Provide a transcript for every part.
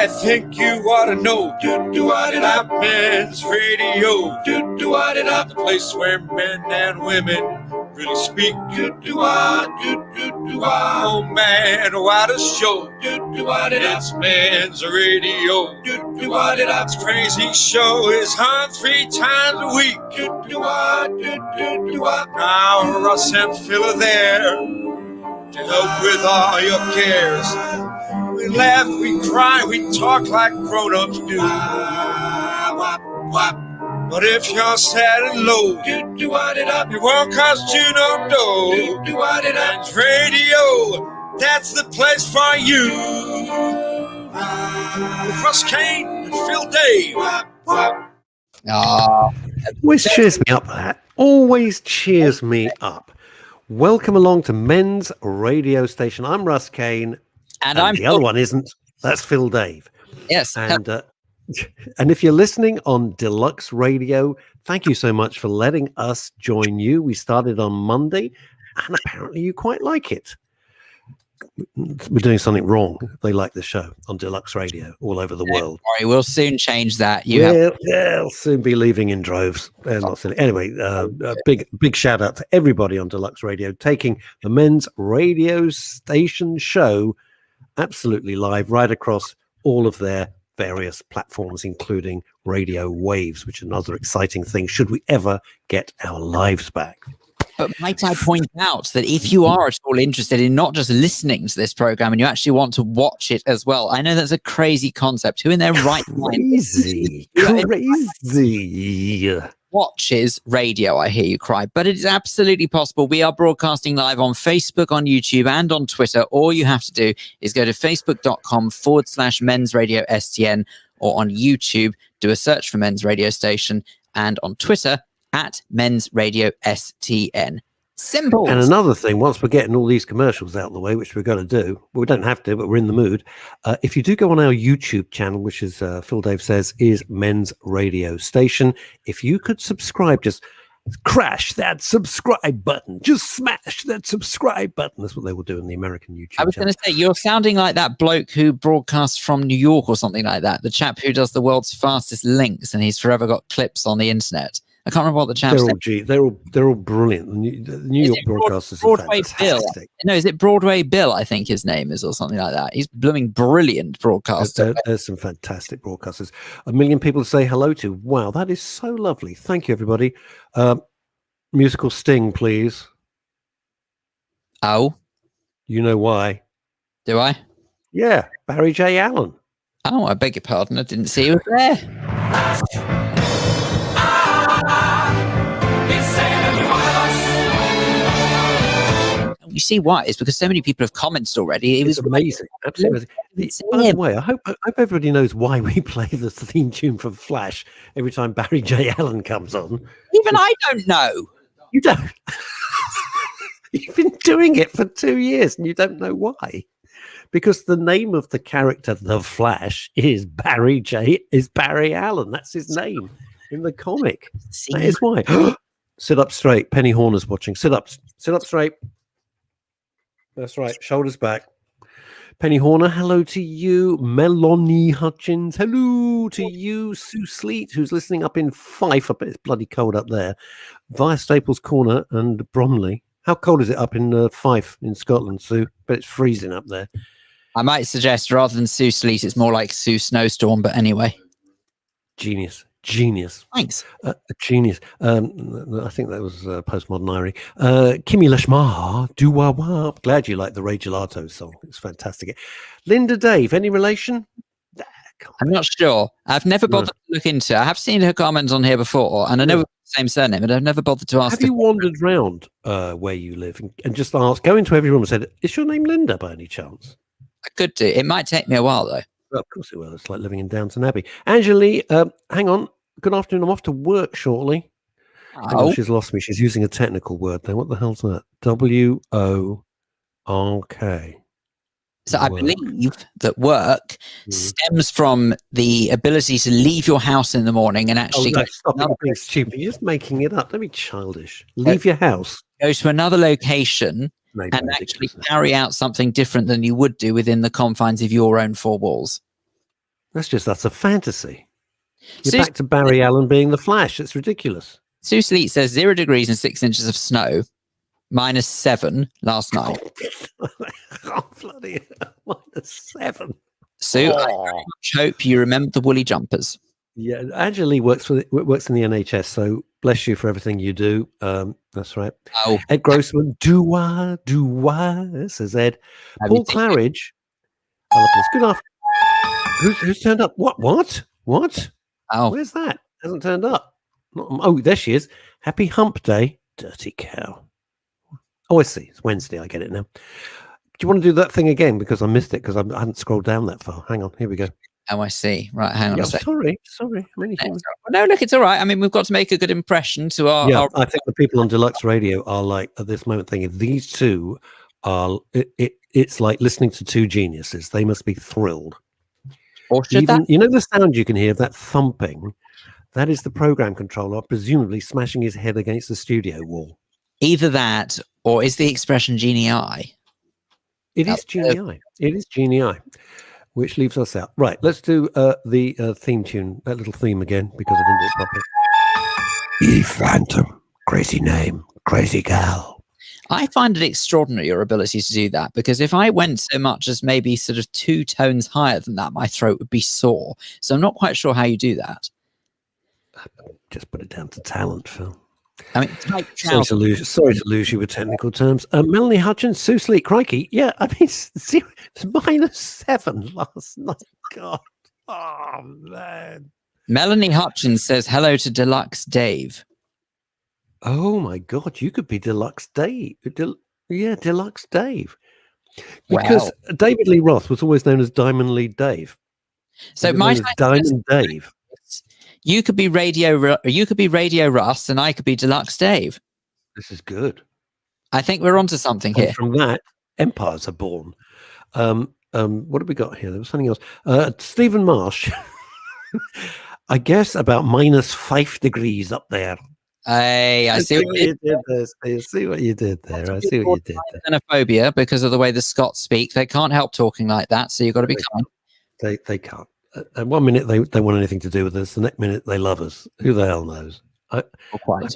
I think you ought to know. Do-do-ah-dee-da, Men's Radio. Do-do-ah-dee-da, the place where men and women really speak. Do-do-ah, do-do-do-ah. Oh man, what a show. Do-do-ah-dee-da, it's Men's Radio. Do-do-ah-dee-da, this crazy show is on 3 times a week. Do-do-ah, do-do-do-ah. Now Russ and Phil are there to help with all your cares. We laugh, we cry, we talk like grown-ups do. But if you're sad and low, it won't cost you no dough. Men's Radio, that's the place for you. With Russ Kane and Phil Dave. Always cheers me up, that. Always cheers me up. Welcome along to Men's Radio Station. I'm Russ Kane. And I'm the other one isn't. That's Phil Dave. Yes. And if you're listening on Deluxe Radio, thank you so much for letting us join you. We started on Monday, and apparently you quite like it. We're doing something wrong. They like the show on Deluxe Radio all over the world. Sorry, we'll soon change that. They'll soon be leaving in droves. Anyway, big shout out to everybody on Deluxe Radio taking the Men's Radio Station show absolutely live right across all of their various platforms, including radio waves, which is another exciting thing should we ever get our lives back. But might I point out that if you are at all interested in not just listening to this program and you actually want to watch it as well, I know that's a crazy concept. Who in their right mind watches radio? I hear you cry, but it is absolutely possible. We are broadcasting live on Facebook, on YouTube, and on Twitter. All you have to do is go to facebook.com/Men's Radio STN, or on YouTube, do a search for Men's Radio Station, and on Twitter at Men's Radio STN. Simple. And another thing, once we're getting all these commercials out of the way, which we're going to do, well, we don't have to, but we're in the mood. If you do go on our YouTube channel, which is, Phil Dave says, is Men's Radio Station, if you could subscribe, just crash that subscribe button. Just smash that subscribe button. That's what they will do in the American YouTube I was going to say, you're sounding like that bloke who broadcasts from New York or something like that. The chap who does the world's fastest links, and he's forever got clips on the internet. I can't remember what the chap's name. They're all brilliant. The New York broadcasters Broadway are fantastic. Bill. No, is it Broadway Bill? I think his name is, or something like that. He's blooming brilliant broadcaster. There's some fantastic broadcasters. 1 million people to say hello to. Wow, that is so lovely. Thank you, everybody. Musical sting, please. Oh, you know why? Do I? Yeah, Barry J. Allen. Oh, I beg your pardon. I didn't see you was there. You see why? It's because so many people have commented already. It was amazing. Absolutely. By the way, I hope everybody knows why we play the theme tune from Flash every time Barry J. Allen comes on. Even I don't know. You don't. You've been doing it for 2 years and you don't know why. Because the name of the character, the Flash, is Barry Allen. That's his name in the comic. That is why. Sit up straight. Penny Horner's watching. Sit up straight. That's right. Shoulders back. Penny Horner, hello to you. Melanie Hutchins, hello to you. Sue Sleet, who's listening up in Fife. I bet it's bloody cold up there. Via Staples Corner and Bromley. How cold is it up in Fife in Scotland, Sue? But it's freezing up there. I might suggest rather than Sue Sleet, it's more like Sue Snowstorm, but anyway. Genius. Thanks. Genius. I think that was Postmodern Irie. Kimmy Lashmar, do-wah-wah. Glad you like the Ray Gelato song. It's fantastic. Linda Dave, any relation? I'm not sure. I've never bothered to look into it. I have seen her comments on here before, and I know it's the same surname, but I've never bothered to ask. Have you wandered round where you live and just asked, go into every room and said, is your name Linda by any chance? I could do. It might take me a while, though. Well, of course it will. It's like living in Downton Abbey. Angela, hang on. Good afternoon. I'm off to work shortly. Oh, she's lost me. She's using a technical word there. What the hell's that? W-O-R-K. So I believe that work stems from the ability to leave your house in the morning and actually stop being stupid. You're just making it up. Don't be childish. Leave your house. Go to another location and actually carry out something different than you would do within the confines of your own four walls. That's a fantasy. You're Sue, back to Barry Allen being the Flash. It's ridiculous. Sue Sleet says 0 degrees and 6 inches of snow, -7 last night. Oh, bloody hell, -7. Sue, I very much hope you remember the woolly jumpers. Yeah, Angeli works in the NHS, so bless you for everything you do. That's right. Oh, Ed Grossman, do I, says Ed. have Paul you seen Claridge, I love this. Good afternoon. Who's turned up? What? Oh, Where's that? Hasn't turned up. Oh, there she is. Happy Hump Day, dirty cow. Oh, I see. It's Wednesday. I get it now. Do you want to do that thing again? Because I missed it because I hadn't scrolled down that far. Hang on. Here we go. oh, I see. Right, hang on Yeah, a second. sorry. I'm only human. No, look, it's all right. I mean, we've got to make a good impression to our I think the people on Deluxe Radio are like at this moment thinking these two are. It's like listening to two geniuses. They must be thrilled. or should that You know the sound you can hear, that thumping. That is the program controller, presumably smashing his head against the studio wall. either that or is the expression genie eye? It is Genie Eye. It is Genie Eye, which leaves us out. Right, let's do the theme tune, that little theme again, because I didn't do it properly. Phantom, crazy name, crazy gal. I find it extraordinary, your ability to do that, because if I went so much as maybe sort of 2 tones higher than that, my throat would be sore. So I'm not quite sure how you do that. Just put it down to talent, Phil. I mean, it's like Sorry to lose you with technical terms. Melanie Hutchins, Sue Sleek, crikey. Yeah, I mean, it's -7 last night. God. Oh, man. Melanie Hutchins says hello to Deluxe Dave. Oh, my God. You could be Deluxe Dave. Deluxe Dave. Because David Lee Roth was always known as Diamond Lead Dave. So Diamond Dave. You could be Radio Russ, and I could be Deluxe Dave. This is good. I think we're onto something here. And from that, empires are born. What have we got here? There was something else. Stephen Marsh. I guess about -5 degrees up there. Hey, I see what you did there. I see what you did there. I see what you did there. Xenophobia because of the way the Scots speak. They can't help talking like that, so you've got to be kind. They can't. And 1 minute they don't want anything to do with us. The next minute they love us. Who the hell knows? I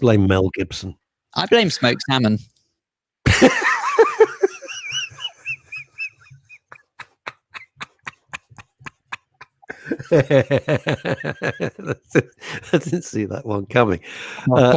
blame Mel Gibson. I blame smoked salmon. I didn't see that one coming.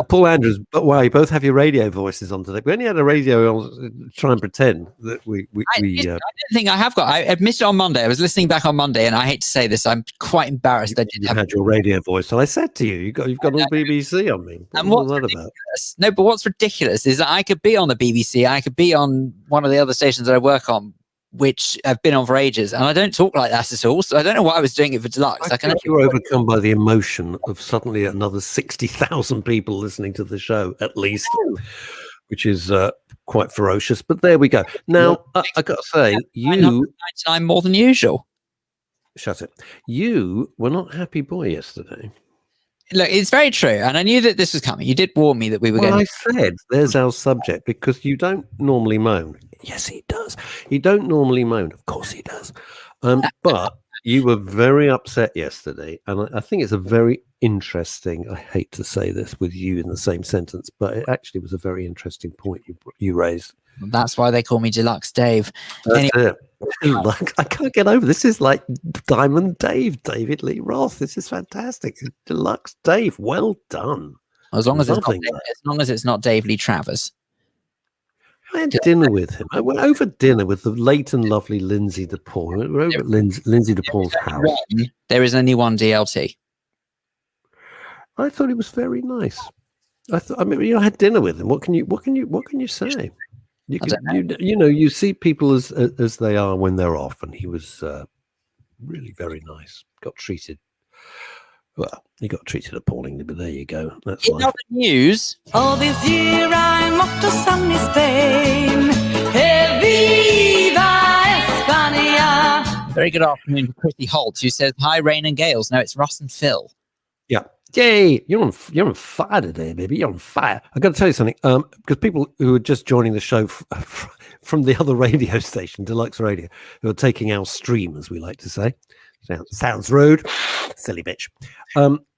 Paul Andrews, but why? You both have your radio voices on today. We only had a radio on, try and pretend that we I don't think I have got. I admitted on Monday. I was listening back on Monday, and I hate to say this, I'm quite embarrassed that you had your radio voice. So I said to you, you've got all BBC on me. And what's that ridiculous? about? No, but what's ridiculous is that I could be on the BBC. I could be on one of the other stations that I work on, which I've been on for ages, and I don't talk like that at all. So I don't know why I was doing it for Deluxe. I think you were overcome by the emotion of suddenly another 60,000 people listening to the show, at least, which is quite ferocious. But there we go. Now, I got to say, you 99 more than usual. Shut it. You were not happy boy yesterday. Look, it's very true, and I knew that this was coming. You did warn me that we were Well, going. I said there's our subject because you don't normally moan. Yes, he does. He don't normally moan. Of course, he does. But you were very upset yesterday, and I think it's a very interesting. I hate to say this with you in the same sentence, but it actually was a very interesting point you raised. That's why they call me Deluxe Dave. That's it. I can't get over this. Is like Diamond Dave, David Lee Roth. This is fantastic. Deluxe Dave, well done. As long as it's not Dave Lee Travers. I had dinner with him. I went over dinner with the late and lovely Lindsay DePaul. We were over at Lindsay DePaul's house. There is only one DLT. I thought he was very nice. I had dinner with him. What can you say? You see people as they are when they're off, and he was really very nice. He got treated appallingly, but there you go. That's in other news. All this year I'm off to sunny Spain. Hey, viva España. Very good afternoon to Chrissy Holt, who says, "Hi, rain and gales." No, it's Russ and Phil. Yeah. Yay, you're on fire today, baby. You're on fire. I got to tell you something, because people who are just joining the show from the other radio station, Deluxe Radio, who are taking our stream, as we like to say. Sounds rude. Silly bitch.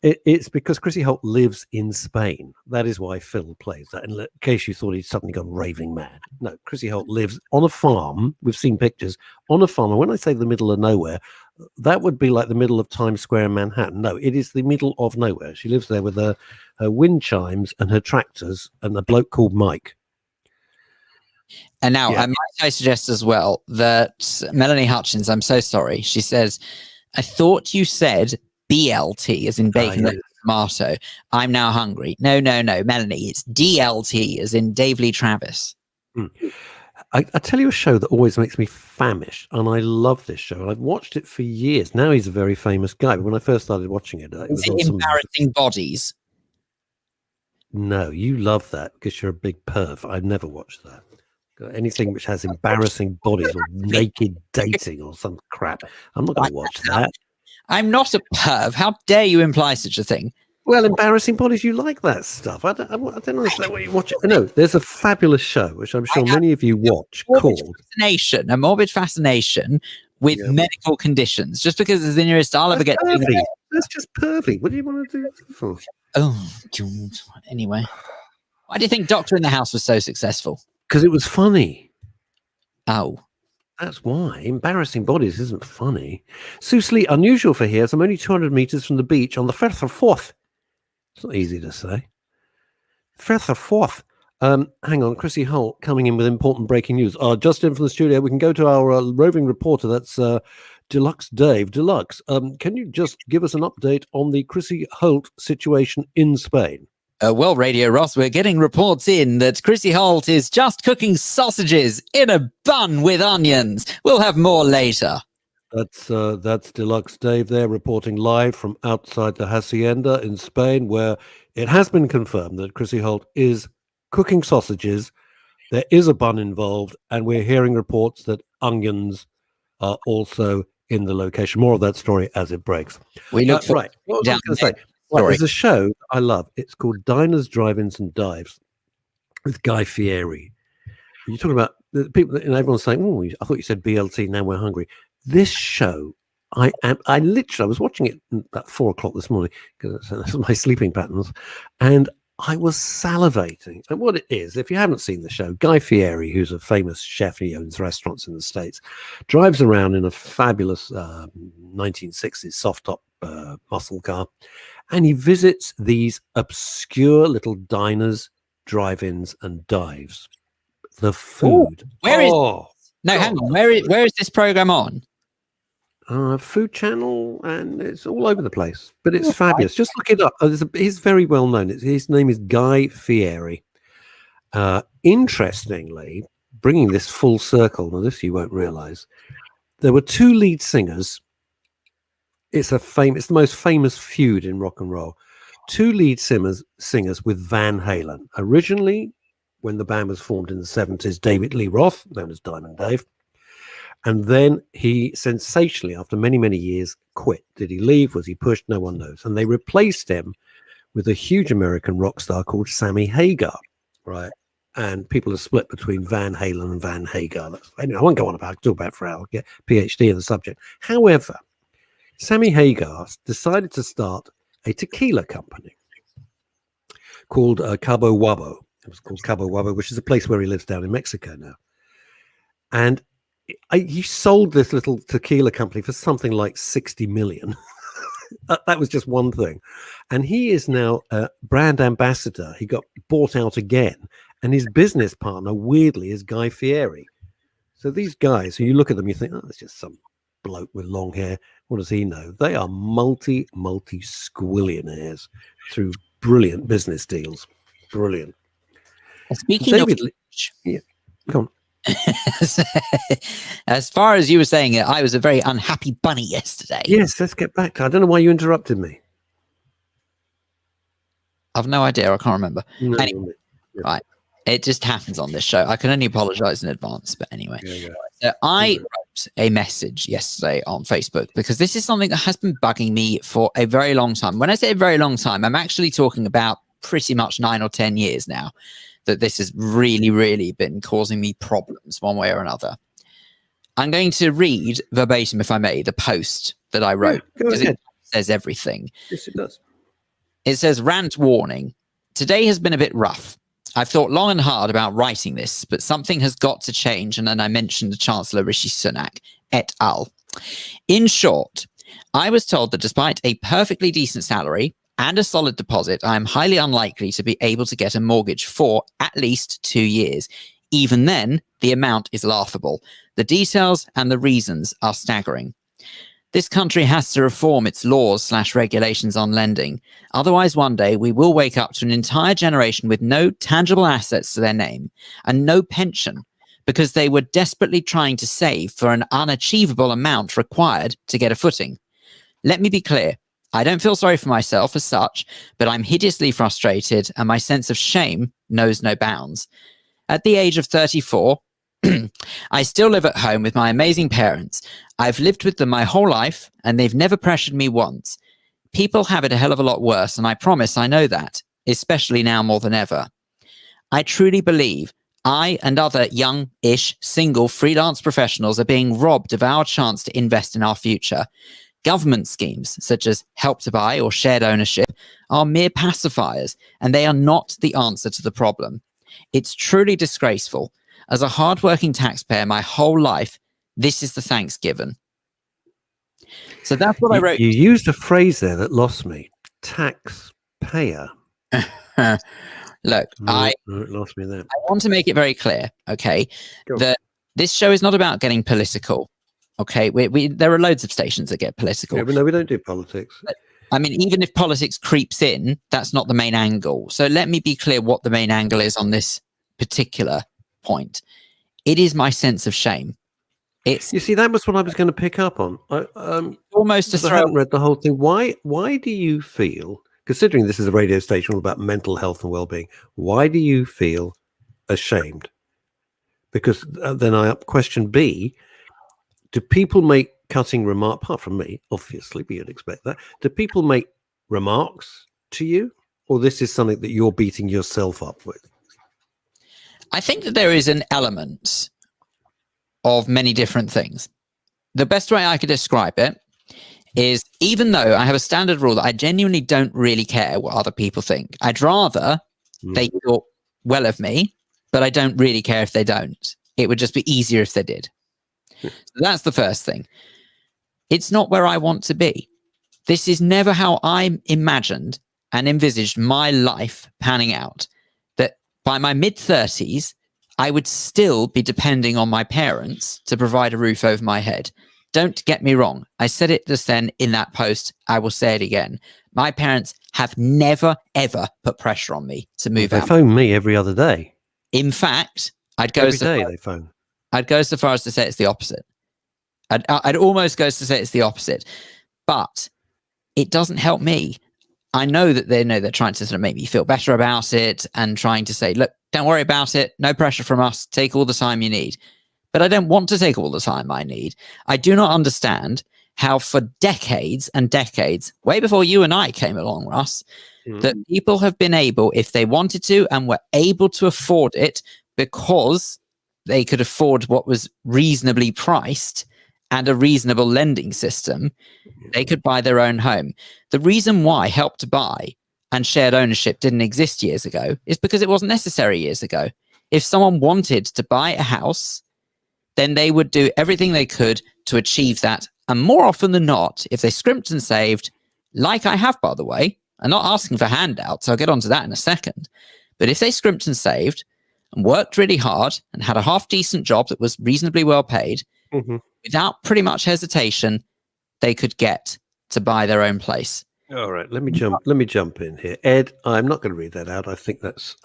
It's because Chrissy Holt lives in Spain. That is why Phil plays that. In case you thought he'd suddenly gone raving mad. No, Chrissy Holt lives on a farm. We've seen pictures on a farm. And when I say the middle of nowhere, that would be like the middle of Times Square in Manhattan. No, it is the middle of nowhere. She lives there with her wind chimes and her tractors and a bloke called Mike. And now I suggest as well that Melanie Hutchins, I'm so sorry. She says, I thought you said BLT as in bacon and tomato. I'm now hungry. No, Melanie, it's DLT as in Dave Lee Travis. I tell you a show that always makes me famish, and I love this show. I've watched it for years. Now he's a very famous guy, but when I first started watching it, it was Embarrassing Bodies. No, you love that because you're a big perv. I've never watched that. Anything which has embarrassing bodies or naked dating or some crap. I'm not going to watch that. I'm not a perv. How dare you imply such a thing? Well, embarrassing bodies, you like that stuff. I don't understand what you watch. No, there's a fabulous show, which I'm sure many of you watch, called A morbid fascination with medical conditions. Just because it's the nearest I'll ever get. That's just pervy. What do you want to do that for? Oh, anyway. Why do you think Doctor in the House was so successful? Because it was funny. Oh. That's why. Embarrassing Bodies isn't funny. Susli, unusual for here, as I'm only 200 meters from the beach on the 1st or 4th. It's not easy to say. 1st or 4th. Hang on, Chrissy Holt coming in with important breaking news. Just in from the studio, we can go to our roving reporter. That's Deluxe Dave. Deluxe, can you just give us an update on the Chrissy Holt situation in Spain? Well, Radio Ross, we're getting reports in that Chrissy Holt is just cooking sausages in a bun with onions. We'll have more later. That's Deluxe Dave there reporting live from outside the Hacienda in Spain, where it has been confirmed that Chrissy Holt is cooking sausages. There is a bun involved, and we're hearing reports that onions are also in the location. More of that story as it breaks. We look right. What was I going to say? Well, there's a show I love. It's called Diners, Drive-Ins and Dives with Guy Fieri. You're talking about the people, and everyone's saying, "Oh, I thought you said BLT. Now we're hungry." This show, I was watching it at 4:00 this morning because that's my sleeping patterns, and I was salivating. And what it is, if you haven't seen the show, Guy Fieri, who's a famous chef, he owns restaurants in the States, drives around in a fabulous 1960s soft-top muscle car. And he visits these obscure little diners, drive-ins, and dives. The food. Hang on. Where is this program on? Food Channel, and it's all over the place. But it's fabulous. Just look it up. He's very well known. His name is Guy Fieri. Interestingly, bringing this full circle, now this you won't realize, there were two lead singers. It's the most famous feud in rock and roll. Two lead singers with Van Halen. Originally, when the band was formed in the 70s, David Lee Roth, known as Diamond Dave. And then he sensationally, after many, many years, quit. Did he leave? Was he pushed? No one knows. And they replaced him with a huge American rock star called Sammy Hagar, right? And people are split between Van Halen and Van Hagar. Anyway, I won't go on about it. Talk about it for an hour. Get PhD in the subject. However, Sammy Hagar decided to start a tequila company called Cabo Wabo. It was called Cabo Wabo, which is a place where he lives down in Mexico now. And he sold this little tequila company for something like 60 million. That was just one thing. And he is now a brand ambassador. He got bought out again. And his business partner, weirdly, is Guy Fieri. So these guys, when you look at them, you think, oh, it's just some bloke with long hair. What does he know? They are multi-squillionaires through brilliant business deals. Brilliant. Speaking of which, come on. As far as you were saying it, I was a very unhappy bunny yesterday. Yes, let's get back to it. I don't know why you interrupted me. I've no idea. I can't remember. No, anyway, right. It just happens on this show. I can only apologize in advance, but anyway. Yeah. So I wrote a message yesterday on Facebook because this is something that has been bugging me for a very long time. When I say a very long time, I'm actually talking about pretty much 9 or 10 years now that this has really, really been causing me problems one way or another. I'm going to read verbatim, if I may, the post that I wrote, go because ahead. it says everything. Yes, it does. It says, rant warning. Today has been a bit rough. I've thought long and hard about writing this, but something has got to change. And then I mentioned the Chancellor Rishi Sunak et al. In short, I was told that despite a perfectly decent salary and a solid deposit, I am highly unlikely to be able to get a mortgage for at least 2 years. Even then, the amount is laughable. The details and the reasons are staggering. This country has to reform its laws/regulations on lending. Otherwise, one day we will wake up to an entire generation with no tangible assets to their name and no pension because they were desperately trying to save for an unachievable amount required to get a footing. Let me be clear. I don't feel sorry for myself as such, but I'm hideously frustrated and my sense of shame knows no bounds. At the age of 34, I still live at home with my amazing parents. I've lived with them my whole life, and they've never pressured me once. People have it a hell of a lot worse, and I promise I know that, especially now more than ever. I truly believe I and other young-ish, single, freelance professionals are being robbed of our chance to invest in our future. Government schemes, such as Help to Buy or shared ownership, are mere pacifiers, and they are not the answer to the problem. It's truly disgraceful. As a hardworking taxpayer my whole life, this is the thanks given. So that's what I wrote. You used a phrase there that lost me. Taxpayer. Look, I it lost me there. I want to make it very clear, okay, that this show is not about getting political. Okay, there are loads of stations that get political. Yeah, but no, we don't do politics. But, I mean, even if politics creeps in, that's not the main angle. So let me be clear what the main angle is on this particular point. It is my sense of shame. You see, that was what I was going to pick up on. Almost to I haven't read the whole thing. Why do you feel, considering this is a radio station all about mental health and well-being, why do you feel ashamed? Because then I up question B, do people make cutting remarks, apart from me, obviously, but you'd expect that, do people make remarks to you, or this is something that you're beating yourself up with? I think that there is an element of many different things. The best way I could describe it is, even though I have a standard rule that I genuinely don't really care what other people think, I'd rather they thought well of me, but I don't really care if they don't. It would just be easier if they did. So that's the first thing. It's not where I want to be. This is never how I imagined and envisaged my life panning out. That by my mid-30s, I would still be depending on my parents to provide a roof over my head. Don't get me wrong. I said it just then in that post. I will say it again. My parents have never, ever put pressure on me to move out. They phone me every other day. In fact, I'd go they phone. I'd go so far as to say it's the opposite. I'd almost go to say it's the opposite. But it doesn't help me. I know that they're trying to sort of make me feel better about it and trying to say, look, don't worry about it. No pressure from us. Take all the time you need. But I don't want to take all the time I need. I do not understand how for decades and decades, way before you and I came along, Russ, that people have been able, if they wanted to and were able to afford it because they could afford what was reasonably priced and a reasonable lending system, they could buy their own home. The reason why Help to Buy and shared ownership didn't exist years ago is because it wasn't necessary years ago. If someone wanted to buy a house, then they would do everything they could to achieve that. And more often than not, if they scrimped and saved, like I have, by the way, I'm not asking for handouts, I'll get onto that in a second. But if they scrimped and saved and worked really hard and had a half-decent job that was reasonably well paid, without pretty much hesitation, they could get to buy their own place. All right, let me jump in here. Ed, I'm not going to read that out. I think that's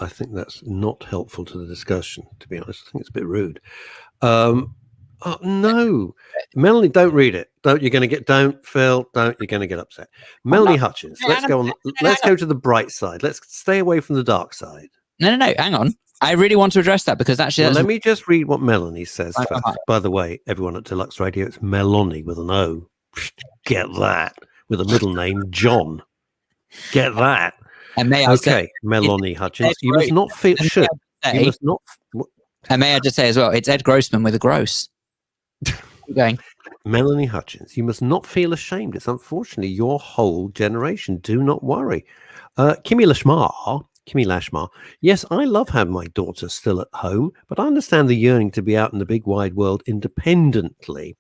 not helpful to the discussion, to be honest. I think it's a bit rude. No, Melanie, don't read it. Don't, Phil, you're going to get upset. Melanie Hutchins, let's go to the bright side. Let's stay away from the dark side. No, hang on. I really want to address that because actually... let me just read what Melanie says first. By the way, everyone at Deluxe Radio, it's Melanie with an O. Get that. With a middle name, John. Get that. And may I say... Melanie Hutchins, you must not feel... You must not... And may I just say as well, it's Ed Grossman with a gross. Keep going. Melanie Hutchins, you must not feel ashamed. It's unfortunately your whole generation. Do not worry. Kimmy Lashmar. Yes, I love having my daughter still at home, but I understand the yearning to be out in the big wide world independently.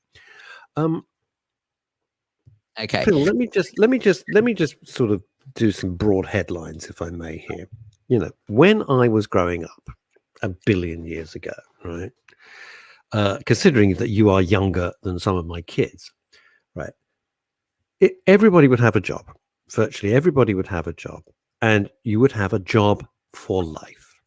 Okay. Phil, let me just sort of do some broad headlines, if I may here. You know, when I was growing up a billion years ago, right? Considering that you are younger than some of my kids, right? Everybody would have a job. Virtually everybody would have a job, and you would have a job for life,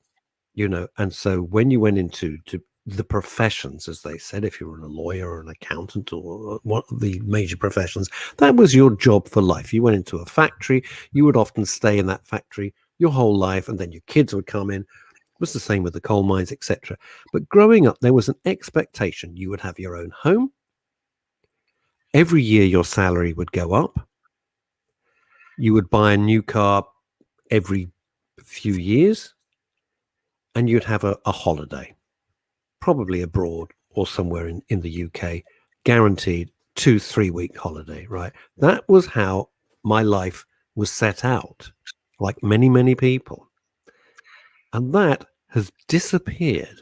you know. And so when you went into the professions, as they said, if you were a lawyer or an accountant or one of the major professions, that was your job for life. You went into a factory, you would often stay in that factory your whole life, and then your kids would come in. It was the same with the coal mines, etc. But growing up, there was an expectation you would have your own home. Every year your salary would go up. You would buy a new car every few years, and you'd have a holiday, probably abroad or somewhere in the UK, guaranteed 2-3 week holiday, right? That was how my life was set out, like many, many people. And that has disappeared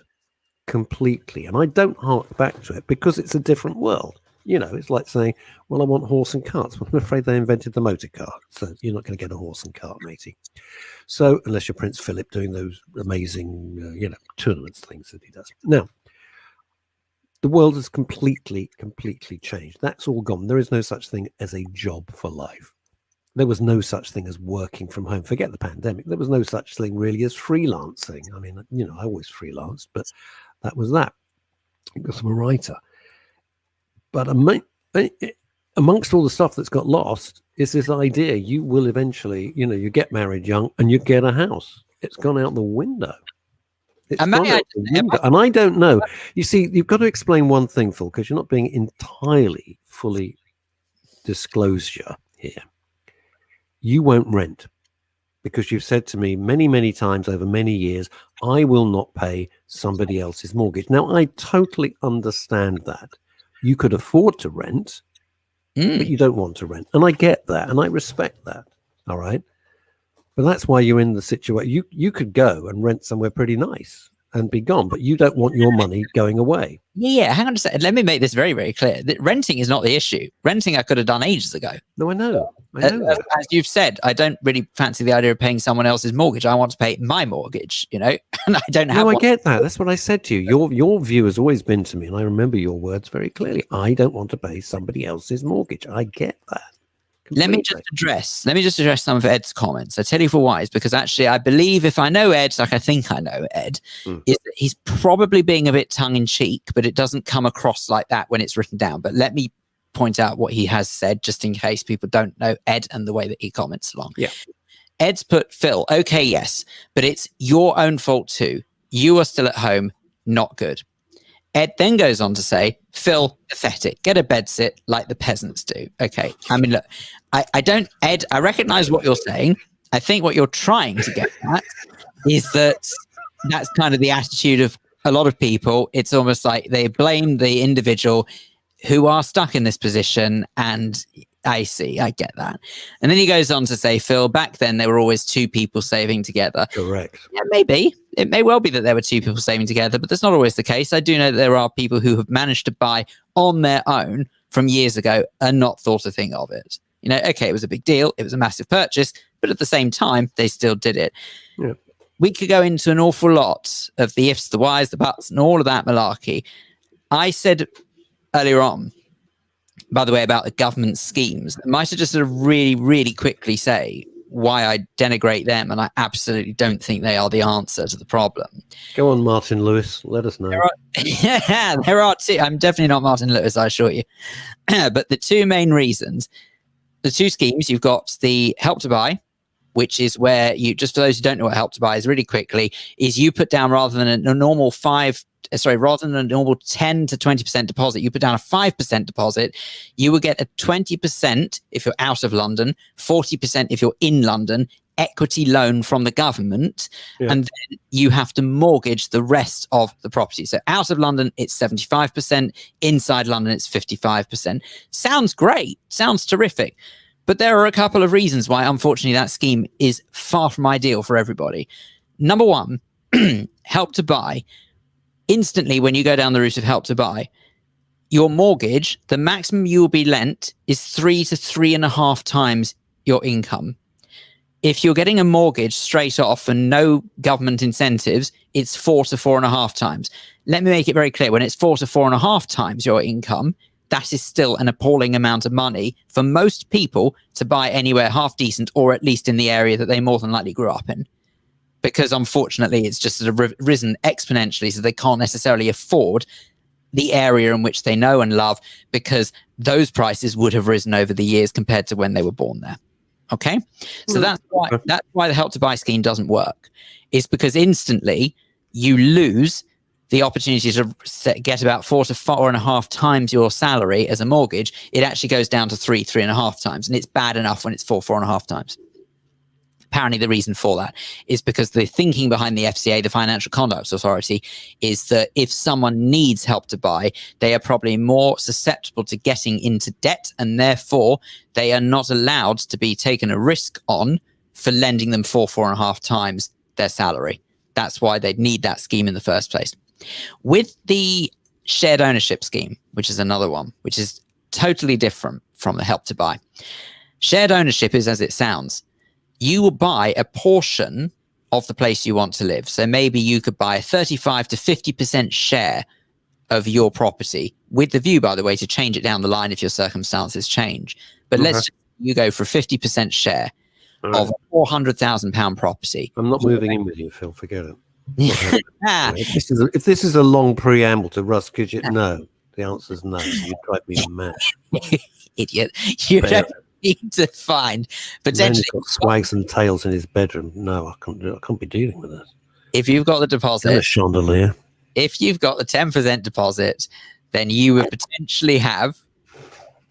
completely. And I don't hark back to it because it's a different world. You know, it's like saying, well, I want horse and carts. Well, I'm afraid they invented the motor car. So you're not going to get a horse and cart, matey. So unless you're Prince Philip doing those amazing, tournaments things that he does. Now, the world has completely changed. That's all gone. There is no such thing as a job for life. There was no such thing as working from home. Forget the pandemic. There was no such thing really as freelancing. I mean, I always freelanced, but that was that. Because I'm a writer. But amongst all the stuff that's got lost is this idea you will eventually, you get married young and you get a house. It's gone out the window. And I don't know. You see, you've got to explain one thing, Phil, because you're not being entirely fully disclosure here. You won't rent because you've said to me many, many times over many years, I will not pay somebody else's mortgage. Now, I totally understand that. You could afford to rent, but you don't want to rent. And I get that, and I respect that, all right? But that's why you're in the situation. You could go and rent somewhere pretty nice and be gone, but you don't want your money going away. Yeah, hang on a second. Let me make this very, very clear. Renting is not the issue. Renting I could have done ages ago. No, I know. As you've said, I don't really fancy the idea of paying someone else's mortgage. I want to pay my mortgage, and I don't have one. I get that. That's what I said to you. Your view has always been to me, and I remember your words very clearly. I don't want to pay somebody else's mortgage. I get that. Let me just address some of Ed's comments. I tell you for why. It's because actually I believe if I know Ed, like I think I know Ed, is that he's probably being a bit tongue-in-cheek, but it doesn't come across like that when it's written down. But let me point out what he has said, just in case people don't know Ed and the way that he comments along. Yeah. Ed's put, Phil, okay, yes, but it's your own fault too. You are still at home, not good. Ed then goes on to say, Phil, pathetic. Get a bedsit like the peasants do. Okay. I mean, look, Ed, I recognize what you're saying. I think what you're trying to get at is that's kind of the attitude of a lot of people. It's almost like they blame the individual who are stuck in this position. And I get that. And then he goes on to say, Phil, back then there were always two people saving together. Correct. Yeah, maybe. It may well be that there were two people saving together, but that's not always the case. I do know that there are people who have managed to buy on their own from years ago and not thought a thing of it. Okay, it was a big deal. It was a massive purchase, but at the same time, they still did it. Yeah. We could go into an awful lot of the ifs, the whys, the buts, and all of that malarkey. I said earlier on, by the way, about the government schemes, I might have just sort of really, really quickly say why I denigrate them, and I absolutely don't think they are the answer to the problem. Go on, Martin Lewis. Let us know. There are two. I'm definitely not Martin Lewis, I assure you. But the two main reasons, the two schemes, you've got the Help to Buy, which is where you, just for those who don't know what Help to Buy is really quickly, is you put down rather than a normal 10 to 20% deposit, you put down a 5% deposit, you will get a 20% if you're out of London, 40% if you're in London, equity loan from the government, Yeah. and then you have to mortgage the rest of the property. So out of London, it's 75%. Inside London, it's 55%. Sounds great. Sounds terrific. But there are a couple of reasons why, unfortunately, that scheme is far from ideal for everybody. Number one, Help to Buy. Instantly, when you go down the route of Help to Buy, your mortgage, the maximum you will be lent is 3 to 3.5 times your income. If you're getting a mortgage straight off and no government incentives, it's 4 to 4.5 times. Let me make it very clear. When it's 4 to 4.5 times your income, that is still an appalling amount of money for most people to buy anywhere half decent, or at least in the area that they more than likely grew up in. Because unfortunately, it's just sort of risen exponentially, so they can't necessarily afford the area in which they know and love, because those prices would have risen over the years compared to when they were born there. Okay? So that's why the Help to Buy scheme doesn't work. It's because instantly you lose the opportunity to get about 4 to 4.5 times your salary as a mortgage. It actually goes down to 3.5 times, and it's bad enough when it's 4.5 times. Apparently, the reason for that is because the thinking behind the FCA, the Financial Conduct Authority, is that if someone needs Help to Buy, they are probably more susceptible to getting into debt, and therefore they are not allowed to be taken a risk on for lending them 4.5 times their salary. That's why they need that scheme in the first place. With the shared ownership scheme, which is another one, which is totally different from the Help to Buy. Shared ownership is as it sounds. You will buy a portion of the place you want to live. So maybe you could buy a 35 to 50% share of your property, with the view, by the way, to change it down the line if your circumstances change. But let's just, you go for a 50% share of a £400,000 property. I'm not moving in with you, Phil. Forget it. If this is a long preamble to Russ, could you? No. The answer is no. You drive me mad. Idiot. You don't need to find potentially. He's got swags and tails in his bedroom. No, I can't be dealing with that. If you've got the deposit, and a chandelier. If you've got the 10% deposit, then you would potentially have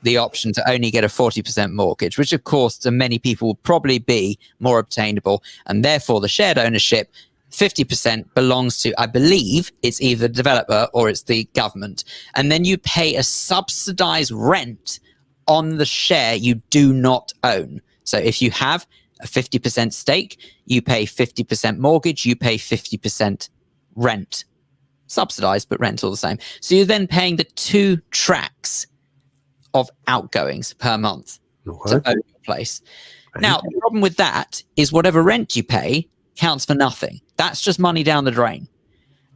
the option to only get a 40% mortgage, which of course to many people will probably be more obtainable, and therefore the shared ownership 50% belongs to, I believe, it's either the developer or it's the government. And then you pay a subsidized rent on the share you do not own. So if you have a 50% stake, you pay 50% mortgage, you pay 50% rent. Subsidized, but rent all the same. So you're then paying the 2 tracks of outgoings per month to own your place. Now, the problem with that is whatever rent you pay counts for nothing. That's just money down the drain.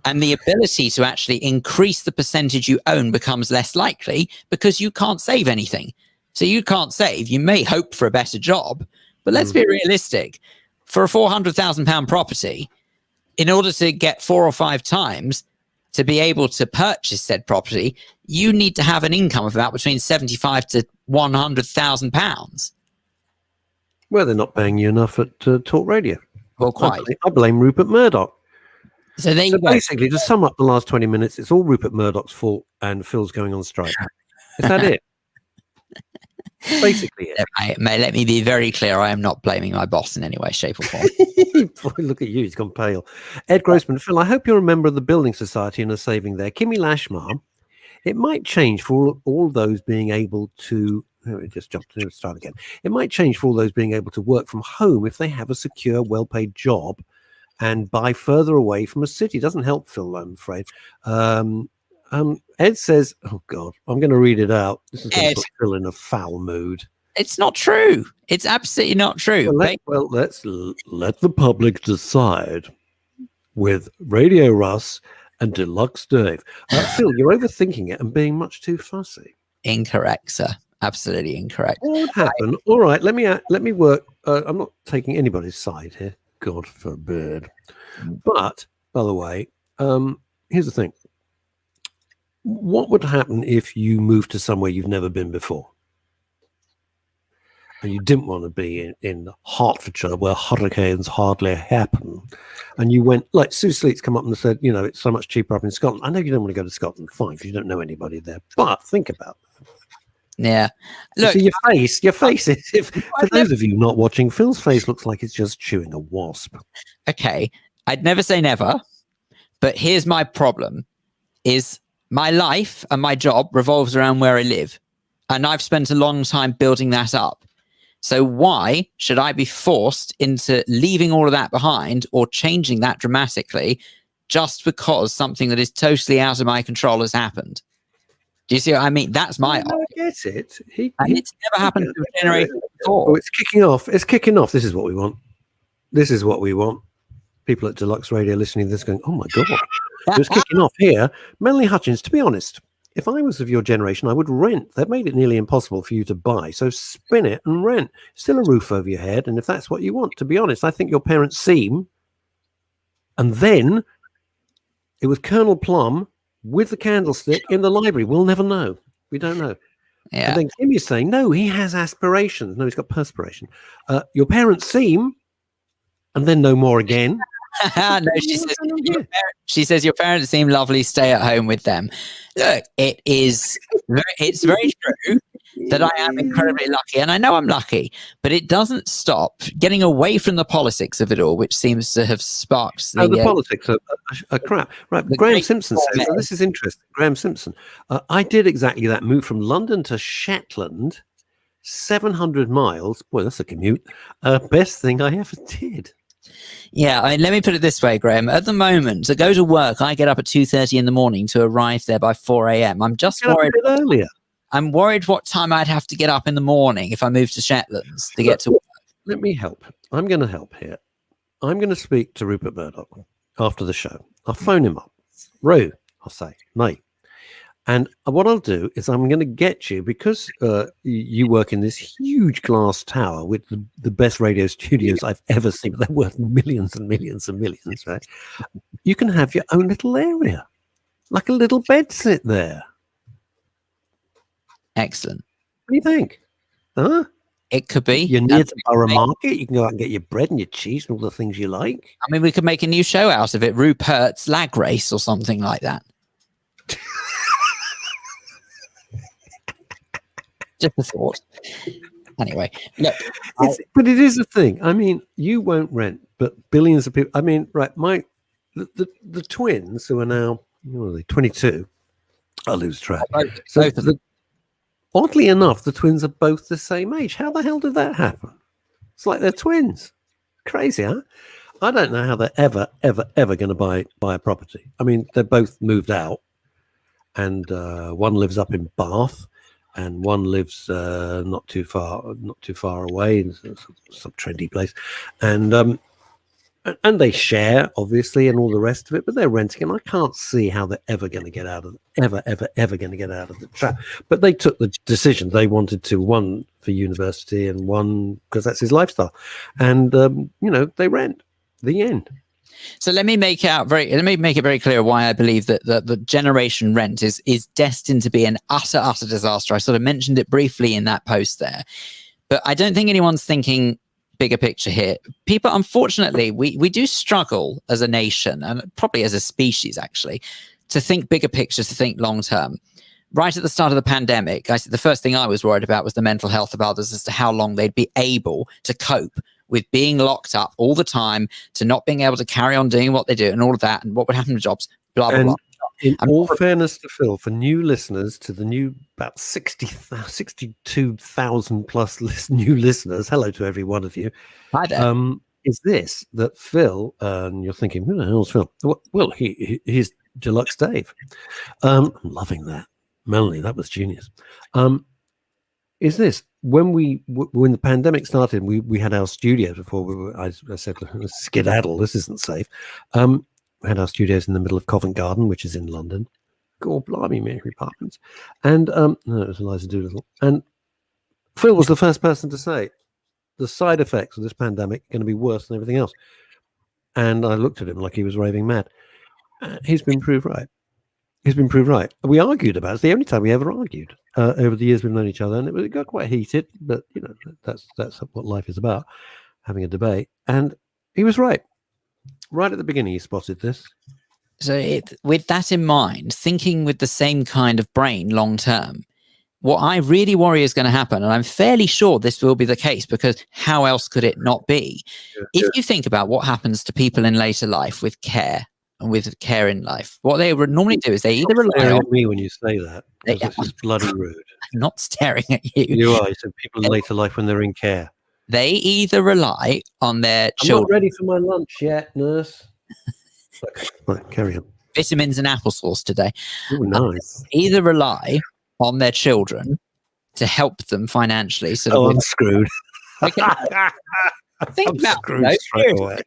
And the ability to actually increase the percentage you own becomes less likely because you can't save anything. So you can't save. You may hope for a better job, but let's be realistic. For a £400,000 property, in order to get 4 or 5 times to be able to purchase said property, you need to have an income of about between £75,000 to £100,000. Well, they're not paying you enough at Talk Radio. Well, quite. I blame Rupert Murdoch. So basically, to sum up the last 20 minutes, it's all Rupert Murdoch's fault and Phil's going on strike. Is that it? Basically it. Mate, let me be very clear. I am not blaming my boss in any way, shape or form. Boy, look at you. He's gone pale. Ed Grossman. Phil, I hope you're a member of the Building Society and are saving there. Kimmy Lashmar. It might change for all those being able to... just jump to start again. It might change for all those being able to work from home if they have a secure, well-paid job and buy further away from a city. Doesn't help, Phil, I'm afraid. Ed says, oh, God, I'm going to read it out. This is going to put Phil in a foul mood. It's not true. It's absolutely not true. Let's let the public decide with Radio Russ and Deluxe Dave. Phil, you're overthinking it and being much too fussy. Incorrect, sir. Absolutely incorrect. What would happen? All right, let me work. I'm not taking anybody's side here. God forbid. But, by the way, here's the thing. What would happen if you moved to somewhere you've never been before? And you didn't want to be in Hertfordshire, where hurricanes hardly happen. And you went, like Sue Sleet's come up and said, it's so much cheaper up in Scotland. I know you don't want to go to Scotland, fine, because you don't know anybody there. But think about that. Yeah. You Look, see your face is, for those of you not watching, Phil's face looks like it's just chewing a wasp. okay, I'd never say never, but here's my problem is my life and my job revolves around where I live. And I've spent a long time building that up. So why should I be forced into leaving all of that behind or changing that dramatically just because something that is totally out of my control has happened? Do you see what I mean? That's my I get it. and it's never happened to a generation before. Oh, it's kicking off. It's kicking off. This is what we want. This is what we want. People at Deluxe Radio listening to this going, oh my God. It was kicking off here. Melanie Hutchins, to be honest, if I was of your generation, I would rent. They've made it nearly impossible for you to buy. So spin it and rent. Still a roof over your head. And if that's what you want, to be honest, I think your parents seem. And then it was Colonel Plum with the candlestick in the library. We'll never know. We don't know. Yeah. And then Kimmy's saying, no, he has aspirations. No, he's got perspiration. Your parents seem, and then no more again. No, she says your parents seem lovely. Stay at home with them. Look, it's very true that I am incredibly lucky, and I know I'm lucky, but it doesn't stop getting away from the politics of it all, which seems to have sparked the politics are crap. Right, Graham Simpson says, this is interesting. Graham Simpson, I did exactly that. Moved from London to Shetland, 700 miles. Boy, that's a commute. Best thing I ever did. Yeah, let me put it this way, Graham. At the moment, to go to work, I get up at 2:30 in the morning to arrive there by 4 a.m. I'm just worried. A bit earlier. I'm worried what time I'd have to get up in the morning if I move to Shetlands to get to work. Let me help. I'm going to help here. I'm going to speak to Rupert Murdoch after the show. I'll phone him up. Ru, I'll say, mate. And what I'll do is I'm going to get you, because you work in this huge glass tower with the best radio studios I've ever seen, but they're worth millions and millions and millions, right? You can have your own little area, like a little bed sit there. Excellent. What do you think? Huh? It could be. You're near the Borough Market. You can go out and get your bread and your cheese and all the things you like. I mean, we could make a new show out of it. Rupert's Lag Race or something like that. Just a thought. Anyway, look. But it is a thing. I mean, you won't rent, but billions of people. I mean, right, the twins who are now, what are they, 22. I lose track. So oddly enough, the twins are both the same age. How the hell did that happen? It's like they're twins. Crazy, huh? I don't know how they're ever going to buy a property. I mean, they're both moved out, and one lives up in Bath, and one lives not too far away in some trendy place, and they share obviously and all the rest of it, but they're renting, and I can't see how they're ever going to get out of ever going to get out of the trap. But they took the decision. They wanted to, one for university and one because that's his lifestyle, and they rent. The end. So let me make it very clear why I believe that the generation rent is destined to be an utter disaster. I sort of mentioned it briefly in that post there, but I don't think anyone's thinking bigger picture here. People, unfortunately, we do struggle as a nation and probably as a species actually to think bigger picture, to think long term. Right at the start of the pandemic, I said the first thing I was worried about was the mental health of others as to how long they'd be able to cope with being locked up all the time, to not being able to carry on doing what they do and all of that, and what would happen to jobs, blah, blah, blah. In all fairness to Phil, for new listeners, to the new about 62,000 plus new listeners, hello to every one of you. Hi there. Is this that Phil, and you're thinking, who the hell's Phil? Well, he's Deluxe Dave. I'm loving that. Melanie, that was genius. Is this when the pandemic started, we had our studios before I said skedaddle, this isn't safe. We had our studios in the middle of Covent Garden, which is in London. God blimey, Mary Poppins. And no, it was Eliza Doolittle. And Phil was the first person to say the side effects of this pandemic are going to be worse than everything else. And I looked at him like he was raving mad. He's been proved right. We argued about it. It's the only time we ever argued over the years we've known each other, and it got quite heated. But that's what life is about, having a debate. And he was right. Right at the beginning, he spotted this. So with that in mind, thinking with the same kind of brain long term, what I really worry is going to happen, and I'm fairly sure this will be the case, because how else could it not be? If you think about what happens to people in later life with care and with care in life, what they would normally do is they either rely Staring on... at me when you say that, because this is bloody rude. I'm not staring at you. You are. You said people in later life when they're in care. They either rely on their I'm children. not ready for my lunch yet, nurse. Right, carry on. Vitamins and applesauce today. Oh, nice. Either rely on their children to help them financially. So I'm screwed. think I'm about screwed it. straight away.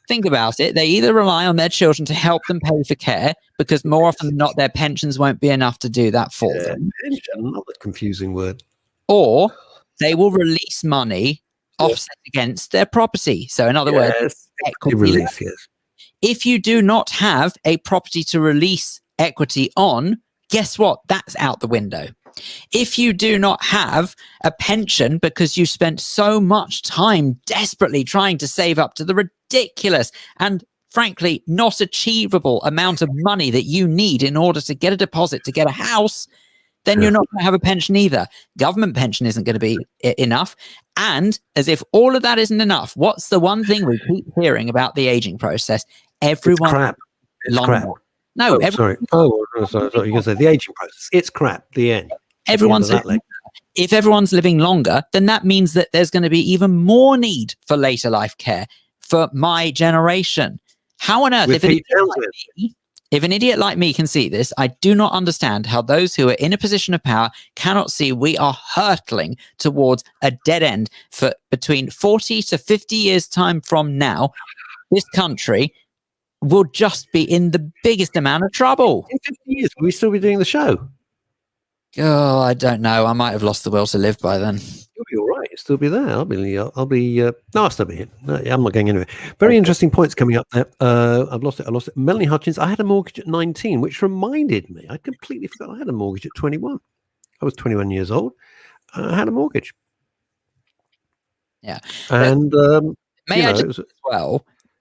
Think about it. They either rely on their children to help them pay for care, because more often than not, their pensions won't be enough to do that for them. Pension, another confusing word. Or they will release money offset against their property. So in other words, equity release, yes. If you do not have a property to release equity on, guess what? That's out the window. If you do not have a pension because you spent so much time desperately trying to save up to the ridiculous and frankly not achievable amount of money that you need in order to get a deposit to get a house, then you're not going to have a pension either. Government pension isn't going to be enough. And as if all of that isn't enough, what's the one thing we keep hearing about the aging process? Everyone... It's crap. It's crap. No, sorry. Oh, sorry. You're going to say the aging process. It's crap. The end. Everyone's if everyone's living longer, then that means that there's going to be even more need for later life care for my generation. How on earth, if an idiot like me can see this, I do not understand how those who are in a position of power cannot see we are hurtling towards a dead end. For between 40 to 50 years time from now, this country will just be in the biggest amount of trouble. In 50 years, will we still be doing the show? Oh, I don't know. I might have lost the will to live by then. You'll be all right. You'll still be there. I'll still be here. No, I'm not going anywhere. Very interesting points coming up there. I've lost it. Melanie Hutchins, I had a mortgage at 19, which reminded me, I'd completely forgot I had a mortgage at 21. I was 21 years old. I had a mortgage. Yeah. And,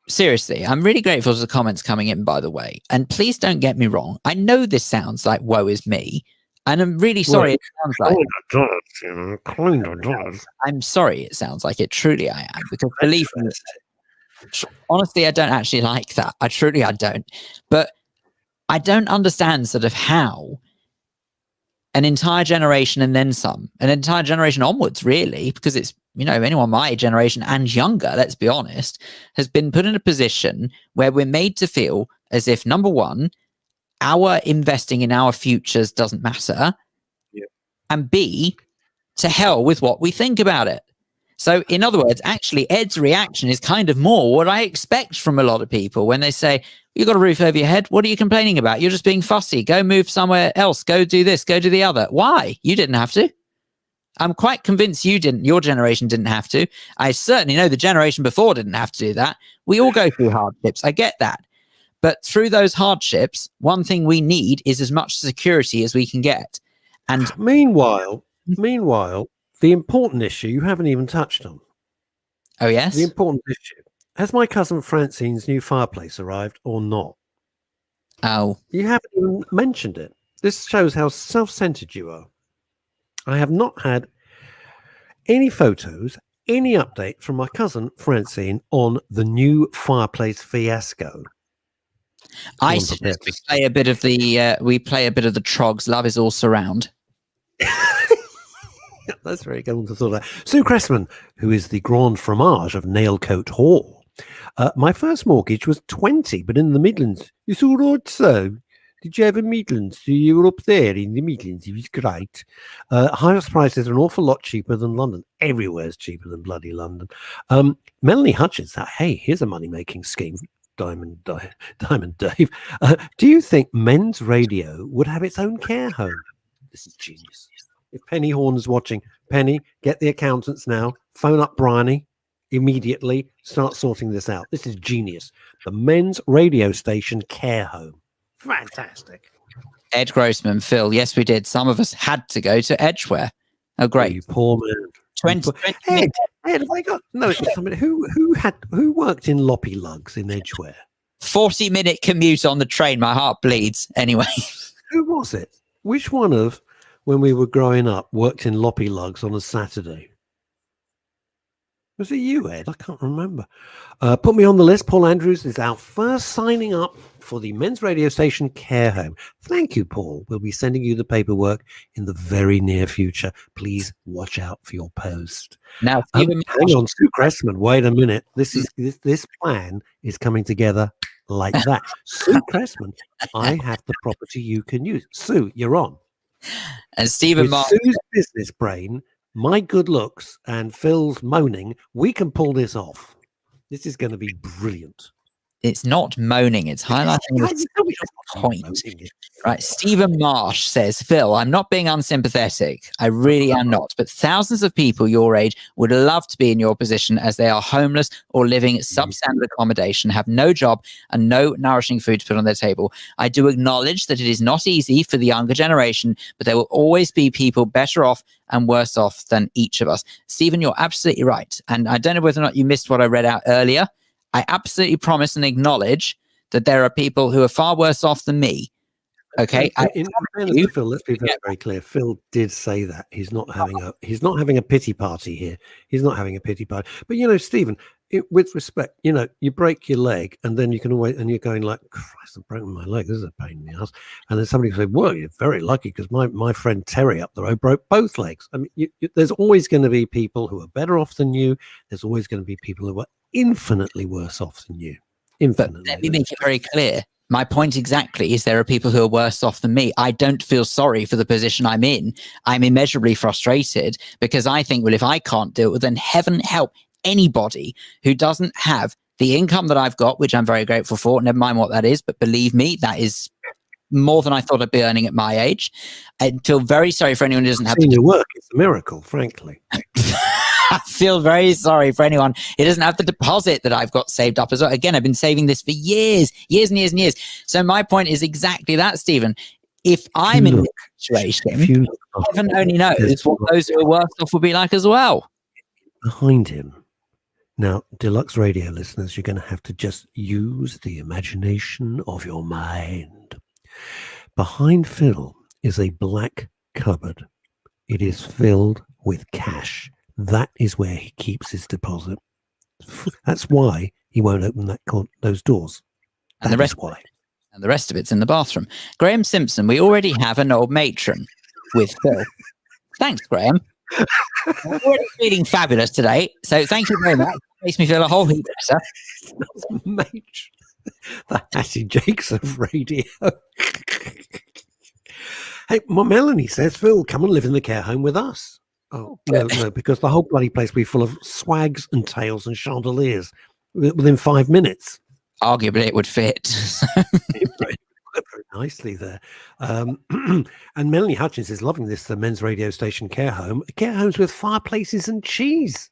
seriously, I'm really grateful for the comments coming in, by the way. And please don't get me wrong. I know this sounds like woe is me. And I'm really sorry it sounds like I'm sorry it sounds like it. Truly I am. Because believe me, honestly, I don't actually like that. I don't. But I don't understand sort of how an entire generation and then some, an entire generation onwards, really, because it's, anyone my generation and younger, let's be honest, has been put in a position where we're made to feel as if, number one, our investing in our futures doesn't matter. Yeah. And B, to hell with what we think about it. So in other words, actually Ed's reaction is kind of more what I expect from a lot of people when they say, you got a roof over your head. What are you complaining about? You're just being fussy. Go move somewhere else. Go do this. Go do the other. Why? You didn't have to. I'm quite convinced you didn't. Your generation didn't have to. I certainly know the generation before didn't have to do that. We all go through hardships. I get that. But through those hardships, one thing we need is as much security as we can get. And meanwhile, the important issue you haven't even touched on. Oh, yes? The important issue. Has my cousin Francine's new fireplace arrived or not? Oh. You haven't even mentioned it. This shows how self-centered you are. I have not had any photos, any update from my cousin Francine on the new fireplace fiasco. I suggest we play a bit of the Trogs. Love is all surround. That's very good to thought of. Sue Cressman, who is the Grand Fromage of Nailcoat Hall. My first mortgage was 20, but in the Midlands. It's all right, so. Did you have a Midlands? You were up there in the Midlands. It was great. Highest prices are an awful lot cheaper than London. Everywhere's cheaper than bloody London. Melanie Hutchins, hey, here's a money-making scheme. Diamond Dave. Do you think men's radio would have its own care home? This is genius. If Penny Horn is watching, Penny, get the accountants now. Phone up Bryony immediately. Start sorting this out. This is genius. The men's radio station care home. Fantastic. Ed Grossman, Phil. Yes, we did. Some of us had to go to Edgware. Oh, great. Oh, you poor man. 20 Ed, have I got somebody who worked in Loppy Lugs in Edgware? 40-minute commute on the train. My heart bleeds. Anyway, who was it? Which one of when we were growing up, worked in Loppy Lugs on a Saturday? Was it you, Ed? I can't remember. Put me on the list. Paul Andrews is our first signing up for the men's radio station care home. Thank you, Paul. We'll be sending you the paperwork in the very near future. Please watch out for your post. Now, Hang on, Sue Cressman. Wait a minute. This plan is coming together like that. Sue Cressman, I have the property you can use. Sue, you're on. And Stephen With Mark. Sue's business brain, my good looks, and Phil's moaning, we can pull this off. This is going to be brilliant. It's not moaning, it's highlighting the point. Right. Stephen Marsh says, Phil, I'm not being unsympathetic. I really am not. But thousands of people your age would love to be in your position as they are homeless or living substandard accommodation, have no job and no nourishing food to put on their table. I do acknowledge that it is not easy for the younger generation, but there will always be people better off and worse off than each of us. Stephen, you're absolutely right. And I don't know whether or not you missed what I read out earlier. I absolutely promise and acknowledge that there are people who are far worse off than me. Okay. In fairness to Phil, let's be very, very clear. Phil did say that he's not having a pity party here. He's not having a pity party. But Stephen, with respect, you break your leg, and then you can always, and you're going like, Christ, I've broken my leg. This is a pain in the ass. And then somebody will say, well, you're very lucky because my friend Terry up the road broke both legs. I mean, there's always going to be people who are better off than you. There's always going to be people who are infinitely worse off than you. Infinitely. But let me make it very clear. My point exactly is there are people who are worse off than me. I don't feel sorry for the position I'm in. I'm immeasurably frustrated because I think, well, if I can't do it, then heaven help anybody who doesn't have the income that I've got, which I'm very grateful for. Never mind what that is, but believe me, that is more than I thought I'd be earning at my age. I feel very sorry for anyone who doesn't have your work. It's a miracle, frankly. I feel very sorry for anyone who doesn't have the deposit that I've got saved up as well. Again, I've been saving this for years and years and years. So my point is exactly that, Stephen. If I'm in this situation, heaven only knows what those who are worse off will be like as well. Behind him. Now, Deluxe Radio listeners, you're going to have to just use the imagination of your mind. Behind Phil is a black cupboard. It is filled with cash. That is where he keeps his deposit. That's why he won't open those doors. And the rest of it's in the bathroom. Graham Simpson, we already have an old matron with Phil. Thanks, Graham. I'm already feeling fabulous today, so thank you very much. Makes me feel a whole heap better. Matron. The Hattie Jakes of radio. Hey, Melanie says, Phil, come and live in the care home with us. Oh, no, because the whole bloody place will be full of swags and tails and chandeliers within 5 minutes. Arguably, it would fit. Very nicely there. And Melanie Hutchins is loving this, the men's radio station care home. Care homes with fireplaces and cheese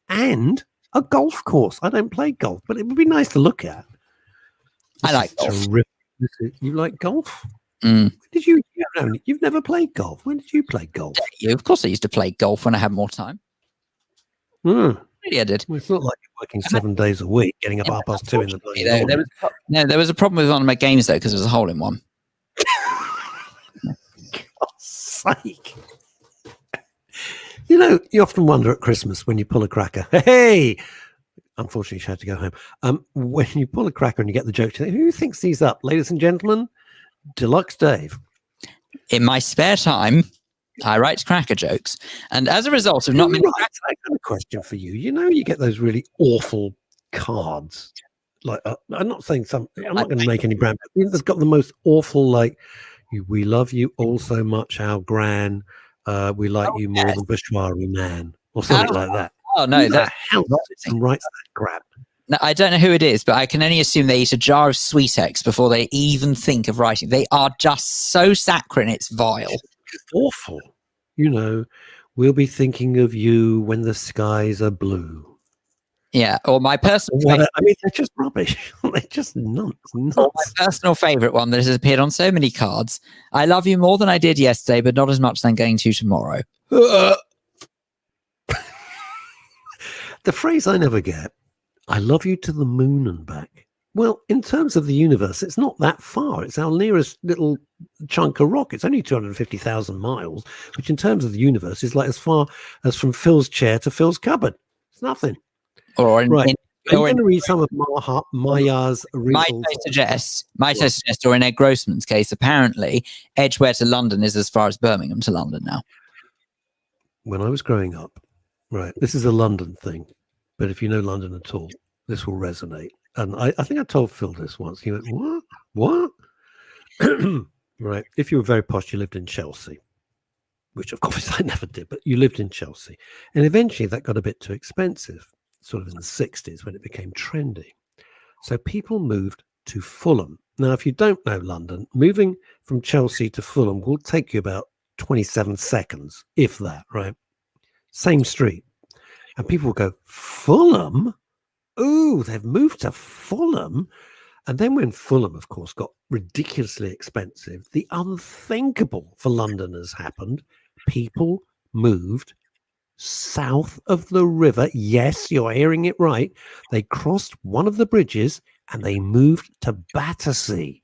and a golf course. I don't play golf, but it would be nice to look at. I like golf. You like golf? Mm. You've never played golf. When did you play golf? Yeah, of course, I used to play golf when I had more time. Yeah, I did. Well, it's not like you're working 7 days a week, getting up 2:30 in the morning. There was a problem with one of my games though because there was a hole in one. God's sake! You often wonder at Christmas when you pull a cracker. Hey. Unfortunately, she had to go home. When you pull a cracker and you get the joke, who thinks these up, ladies and gentlemen? Deluxe Dave. In my spare time, I write cracker jokes, and as a result of not many. I got a question for you. You get those really awful cards. Like I'm not saying I'm not going to make any brand. It's got the most awful like. We love you all so much, our gran. We like you more than Bashwari man, or something like that. Oh no, that writes that crap. No, I don't know who it is, but I can only assume they eat a jar of Sweetex before they even think of writing. They are just so saccharine, it's vile. It's awful. We'll be thinking of you when the skies are blue. Yeah, or my personal they're just rubbish. They're just nuts. Or my personal favourite one that has appeared on so many cards. I love you more than I did yesterday, but not as much as I'm going to tomorrow. The phrase I never get, I love you to the moon and back. Well, in terms of the universe, it's not that far. It's our nearest little chunk of rock. It's only 250,000 miles, which in terms of the universe is like as far as from Phil's chair to Phil's cupboard. It's nothing. Or Right. I'm or going to read some of Maya's might riddles. I suggest, or in Ed Grossman's case, apparently Edgware to London is as far as Birmingham to London now. When I was growing up, right, this is a London thing, but if you know London at all, this will resonate. And I think I told Phil this once. He went, what? Right. If you were very posh, you lived in Chelsea, which of course I never did, but you lived in Chelsea. And eventually that got a bit too expensive, sort of in the 60s when it became trendy. So people moved to Fulham. Now, if you don't know London, moving from Chelsea to Fulham will take you about 27 seconds, if that, right? Same street. And people will go, Fulham? Ooh, they've moved to Fulham. And then when Fulham, of course, got ridiculously expensive, the unthinkable for Londoners happened. People moved south of the river. Yes, you're hearing it right. They crossed one of the bridges and they moved to Battersea.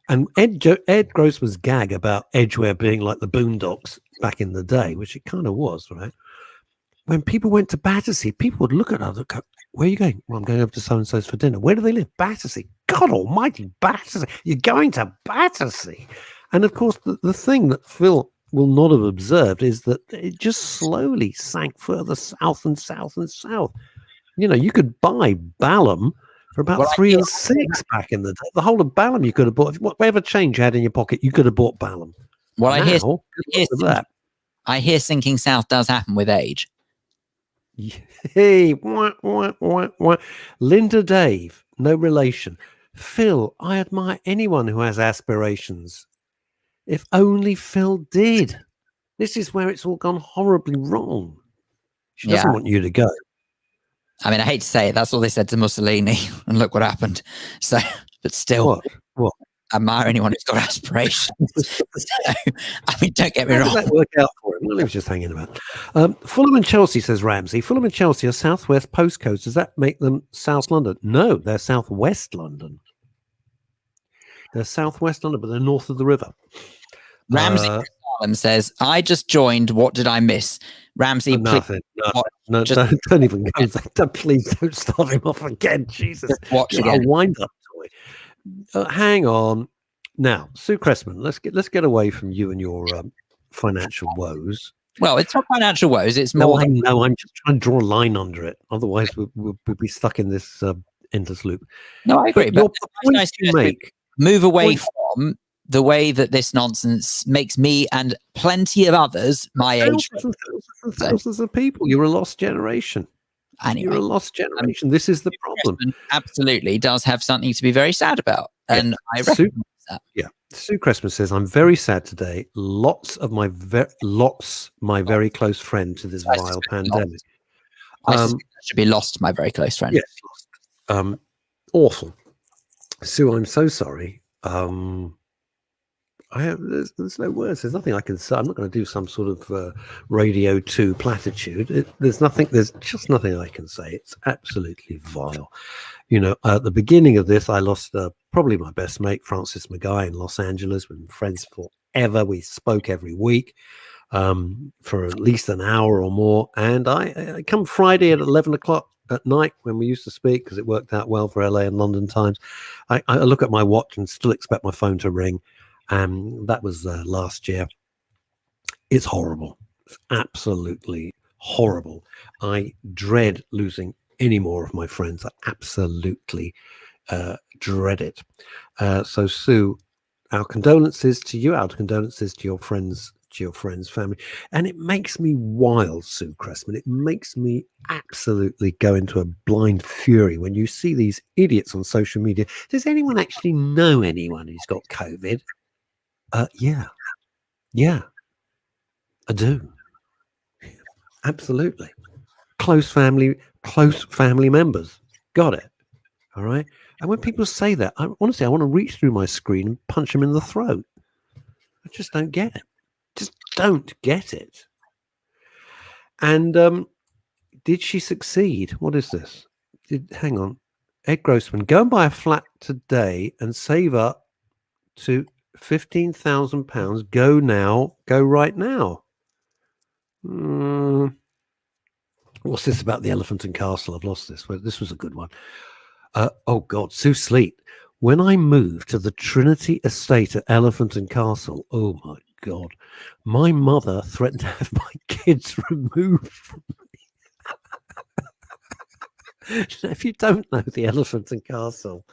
And Ed Grossman's gag about Edgware being like the Boondocks back in the day, which it kind of was, right? When people went to Battersea, people would look at us and go, where are you going? Well, I'm going over to so-and-so's for dinner. Where do they live? Battersea. God almighty, Battersea. You're going to Battersea. And of course, the thing that Phil will not have observed is that it just slowly sank further south and south and south. You know, you could buy Balham for about 3 and 6 back in the day. The whole of Balham you could have bought. Whatever change you had in your pocket, you could have bought Balham. Well, I hear sinking south does happen with age. Hey, Linda Dave, no relation. Phil, I admire anyone who has aspirations. If only Phil did. This is where it's all gone horribly wrong. She doesn't want you to go. I mean, I hate to say it, that's what they said to Mussolini, and look what happened. So, but still, what? Admire anyone who's got aspirations. So, I mean, don't get me wrong. How did that work out for him? Well, he was just hanging about. Fulham and Chelsea, says Ramsey. Fulham and Chelsea are southwest postcodes. Does that make them South London? No, they're southwest London. They're southwest London, but they're north of the river. Ramsey says, I just joined. What did I miss? Ramsey, nothing. No, don't even go there. Please don't start him off again. Jesus. Watch again. A wind-up toy. Hang on. Now, Sue Cressman, let's get away from you and your financial woes. Well, it's not financial woes. It's more. No, I'm just trying to draw a line under it. Otherwise, we'll be stuck in this endless loop. No, I agree. But your point you make. Move away from the way that this nonsense makes me and plenty of others my age. Thousands of people. You're a lost generation. Anyway, you're a lost generation. This is the problem. Absolutely does have something to be very sad about. And I recognize that. Yeah. Sue Cressman says, I'm very sad today. Lots my very close friend to this vile pandemic. I should be lost, my very close friend. Yes, lost. Awful. Sue, I'm so sorry. There's no words. There's nothing I can say. I'm not going to do some sort of Radio 2 platitude. There's just nothing I can say. It's absolutely vile. You know, at the beginning of this, I lost probably my best mate, Francis McGuy, in Los Angeles. We've been friends forever. We spoke every week for at least an hour or more. And I come Friday at 11 o'clock at night when we used to speak, because it worked out well for LA and London times. I look at my watch and still expect my phone to ring. That was last year. It's horrible. It's absolutely horrible. I dread losing any more of my friends. I absolutely dread it. So Sue, our condolences to you, our condolences to your friends, family. And it makes me wild, Sue Cressman. It makes me absolutely go into a blind fury when you see these idiots on social media. Does anyone actually know anyone who's got COVID? Yeah, I do. Absolutely. Close family members. Got it. All right. And when people say that, honestly, I want to reach through my screen and punch them in the throat. I just don't get it. Just don't get it. And did she succeed? What is this? Hang on. Ed Grossman, go and buy a flat today and save up to £15,000. Go now. Go right now. What's this about the Elephant and Castle? I've lost this. Well, this was a good one. Oh, God. Sue Sleet. When I moved to the Trinity Estate at Elephant and Castle, oh, my God. My mother threatened to have my kids removed from me. If you don't know the Elephant and Castle,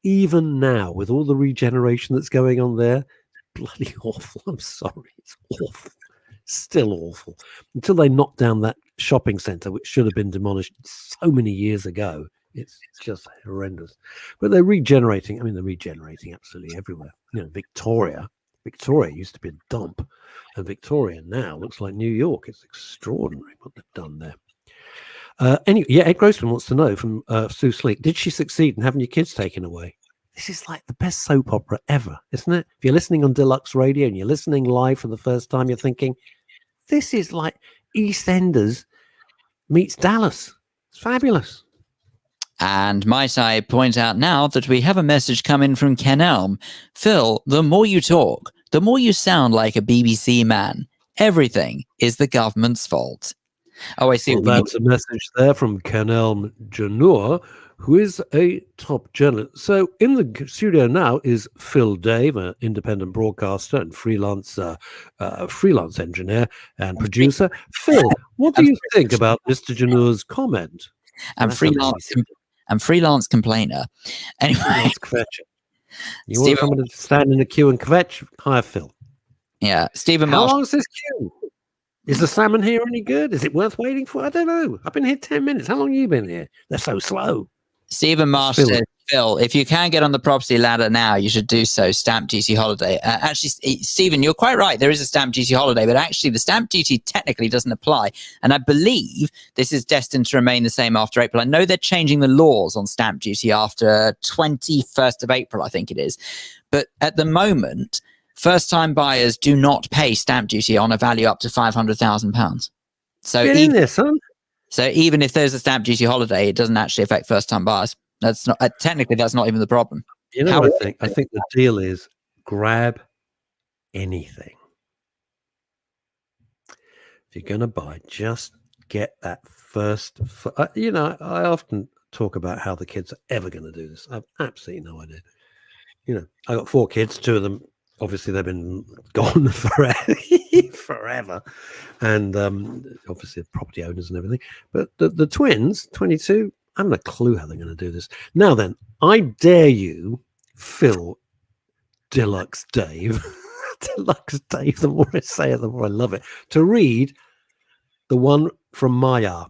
even now, with all the regeneration that's going on there, bloody awful. I'm sorry. It's awful. Still awful. Until they knocked down that shopping centre, which should have been demolished so many years ago. It's just horrendous. But they're regenerating. I mean, they're regenerating absolutely everywhere. You know, Victoria used to be a dump. And Victoria now looks like New York. It's extraordinary what they've done there. Anyway, yeah, Ed Grossman wants to know from Sue Sleek, did she succeed in having your kids taken away? This is like the best soap opera ever, isn't it? If you're listening on Deluxe Radio and you're listening live for the first time, you're thinking, this is like EastEnders meets Dallas. It's fabulous. And might I point out now that we have a message coming from Ken Elm. Phil, the more you talk, the more you sound like a BBC man. Everything is the government's fault. Oh, I see. Well, that's a message there from Kenelm Janur, who is a top journalist. So in the studio now is Phil Dave, an independent broadcaster and freelance engineer and producer. Phil, what do you think about Mr. Janur's comment? I'm freelance complainer. Anyway, you want someone to stand in a queue and kvetch? Hire Phil. Yeah, Stephen. How long is this queue? Is the salmon here any good? Is it worth waiting for? I don't know. I've been here 10 minutes. How long have you been here? They're so slow. Stephen Marsh said, Phil, if you can get on the property ladder now, you should do so. Stamp duty holiday. Actually, Stephen, you're quite right. There is a stamp duty holiday, but actually the stamp duty technically doesn't apply. And I believe this is destined to remain the same after April. I know they're changing the laws on stamp duty after 21st of April, I think it is. But at the moment, first-time buyers do not pay stamp duty on a value up to £500,000. So get in there, son. So even if there's a stamp duty holiday, it doesn't actually affect first-time buyers. That's not technically that's not even the problem. You know what I think? I think the deal is grab anything. If you're going to buy, just get that first. You know, I often talk about how the kids are ever going to do this. I have absolutely no idea. You know, I got 4 kids, 2 of them. Obviously, they've been gone forever. And obviously, property owners and everything. But the twins, 22, I haven't a clue how they're going to do this. Now then, I dare you, Phil, Deluxe Dave, Deluxe Dave, the more I say it, the more I love it, to read the one from Maya,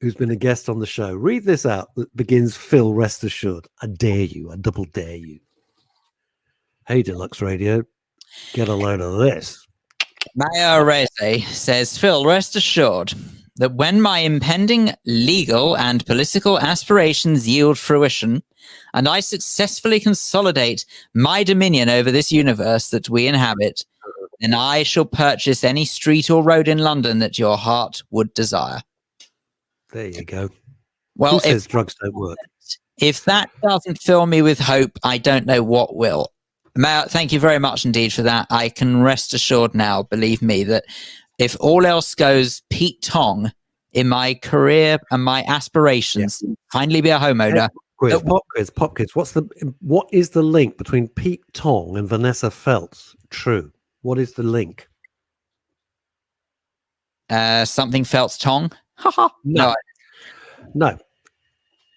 who's been a guest on the show. Read this out that begins, Phil, rest assured. I dare you. I double dare you. Hey, Deluxe Radio, get a load of this. Maya Reze says, Phil, rest assured that when my impending legal and political aspirations yield fruition, and I successfully consolidate my dominion over this universe that we inhabit, then I shall purchase any street or road in London that your heart would desire. There you go. Well, who says drugs don't work? If that doesn't fill me with hope, I don't know what will. Maya, thank you very much indeed for that. I can rest assured now, believe me, that if all else goes Pete Tong in my career and my aspirations, finally be a homeowner. Pop quiz. What is the link between Pete Tong and Vanessa Feltz? True. What is the link? Something Feltz Tong? No.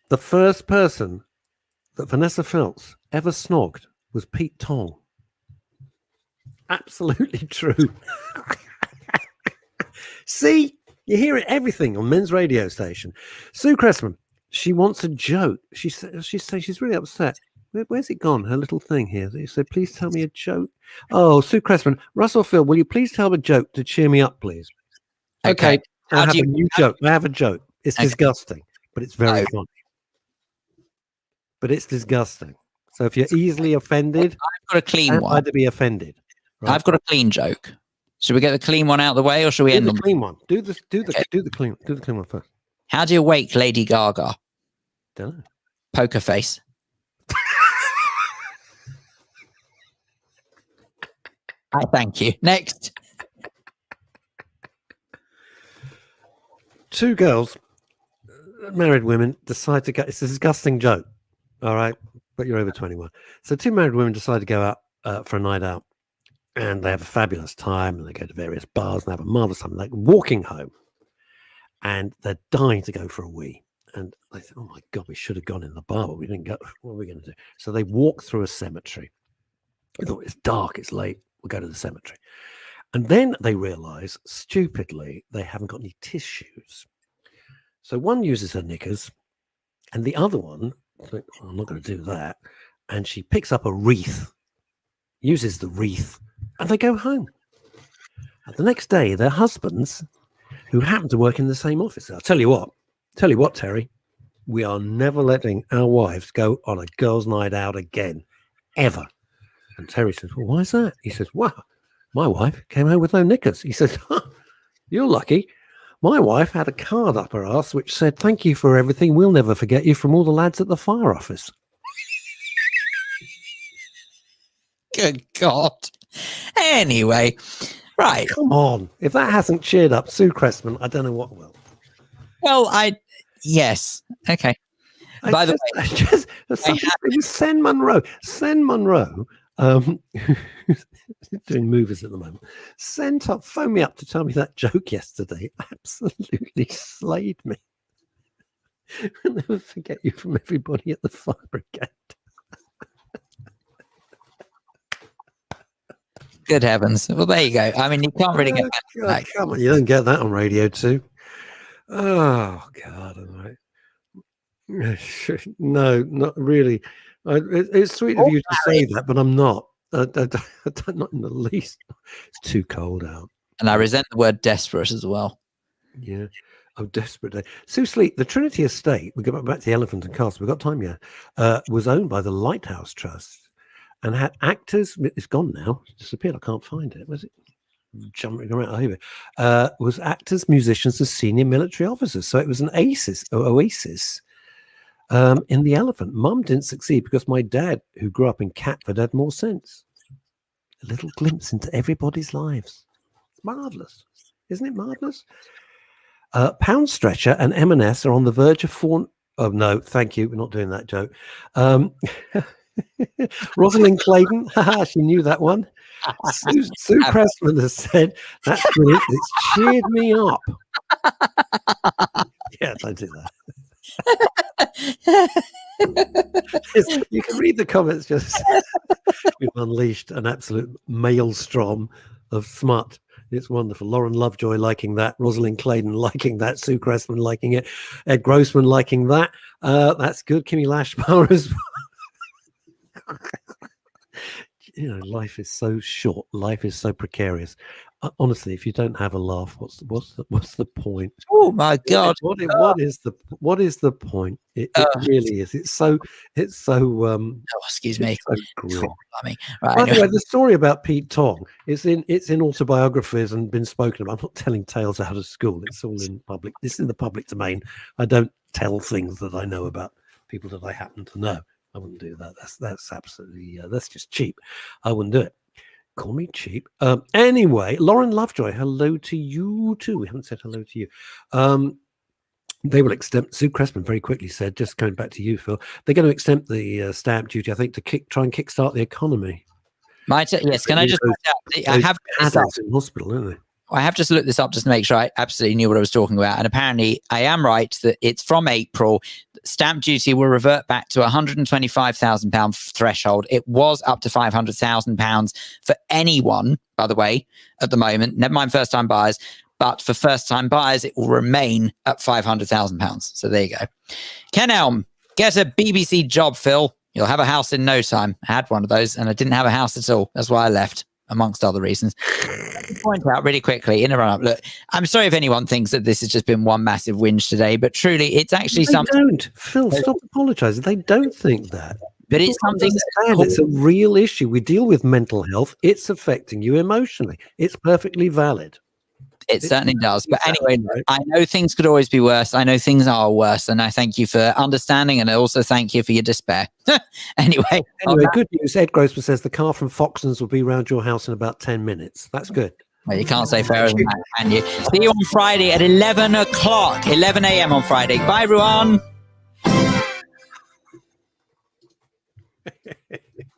The first person that Vanessa Feltz ever snogged was Pete Tong. Absolutely true. See, you hear it everything on Men's Radio Station. Sue Cressman, she wants a joke. She's really upset. Where's it gone? Her little thing here. They said, please tell me a joke. Oh, Sue Cressman, Russell Phil, will you please tell a joke to cheer me up, please? Okay. I have a new joke. I have a joke. It's disgusting, but it's very funny. But it's disgusting. So if you're easily offended, I've got a clean one. To be offended. Right? I've got a clean joke. Should we get the clean one out of the way, or should we end the on clean one? Do the clean one first. How do you wake Lady Gaga? Don't know. Poker face. I thank you. Next. Two girls, married women, decide to go. It's a disgusting joke, all right? But you're over 21. So two married women decide to go out for a night out, and they have a fabulous time, and they go to various bars and have a marvelous time. Like walking home, and they're dying to go for a wee. And they think, oh my God, we should have gone in the bar, but we didn't go. What are we going to do? So they walk through a cemetery. They thought, it's dark, it's late, we'll go to the cemetery. And then they realize, stupidly, they haven't got any tissues. So one uses her knickers, and the other one, like, oh, I'm not going to do that. And she picks up a wreath, uses the wreath, and they go home. And the next day, their husbands, who happen to work in the same office, I'll tell you what, Terry, we are never letting our wives go on a girls' night out again, ever. And Terry says, well, why is that? He says, well, my wife came home with no knickers. He says, you're lucky. My wife had a card up her ass which said, thank you for everything. We'll never forget you, from all the lads at the fire office. Good God. Anyway, right. Come on. If that hasn't cheered up Sue Cressman, I don't know what will. Well, yes. Okay. By the way, Sen Munro. Doing movies at the moment. Phoned me up to tell me that joke yesterday. Absolutely slayed me. I'll never forget you, from everybody at the fire brigade. Good heavens. Well, there you go. I mean, you can't really get that. Come on, you don't get that on radio too. Oh, God. All right. No, not really. It's sweet of you to say that, but I'm not. Not in the least. It's too cold out. And I resent the word desperate as well. Yeah. Oh, desperate day. Sue Sleep, the Trinity Estate, we go back to the Elephant and Castle, we've got time yet, was owned by the Lighthouse Trust and had actors, it's gone now, it's disappeared, I can't find it. Was it? Jumping around here. Was actors, musicians, and senior military officers. So it was an oasis in the Elephant. Mum didn't succeed because my dad, who grew up in Catford, had more sense. A little glimpse into everybody's lives. It's marvellous. Isn't it marvellous? Pound Stretcher and M&S are on the verge of Oh, no, thank you. We're not doing that joke. Rosalind Clayton, she knew that one. Sue Cressman has said, that's brilliant. It's cheered me up. Yeah, don't do that. You can read the comments. Just we've unleashed an absolute maelstrom of smut. It's wonderful. Lauren Lovejoy liking that. Rosalind Clayton liking that. Sue Cressman liking it. Ed Grossman liking that. That's good. Kimmy Lashmar as well. You know, life is so short. Life is so precarious. Honestly, if you don't have a laugh, what's the point? Oh my God! What is the point? It really is. It's so. Excuse me. So grim. Right, By the way, the story about Pete Tong it's in autobiographies and been spoken about. I'm not telling tales out of school. It's all in public. It's in the public domain. I don't tell things that I know about people that I happen to know. I wouldn't do that. That's absolutely that's just cheap. I wouldn't do it. Call me cheap. Anyway, Lauren Lovejoy, hello to you too. We haven't said hello to you. They will exempt. Sue Cressman very quickly said, just going back to you, Phil. They're going to exempt the stamp duty, I think, to try and kickstart the economy. Yes. Can I just point out? I have adults in hospital, aren't they? I have just looked this up just to make sure I absolutely knew what I was talking about. And apparently I am right that it's from April. Stamp duty will revert back to £125,000 threshold. It was up to £500,000 for anyone, by the way, at the moment. Never mind first-time buyers. But for first-time buyers, it will remain at £500,000. So there you go. Ken Elm, get a BBC job, Phil. You'll have a house in no time. I had one of those and I didn't have a house at all. That's why I left, amongst other reasons. Let me point out really quickly in a run-up. Look, I'm sorry if anyone thinks that this has just been one massive whinge today, but truly it's actually something. They don't. Phil, stop apologizing. They don't think that. But it's something it's a real issue. We deal with mental health. It's affecting you emotionally. It's perfectly valid. It certainly does. But anyway, Right. I know things could always be worse. I know things are worse. And I thank you for understanding. And I also thank you for your despair. Anyway, Good news. Ed Grossman says the car from Foxton's will be round your house in about 10 minutes. That's good. well, you can't say fairer than that, can you? See you on Friday at 11 o'clock, 11 a.m. on Friday. Bye, everyone.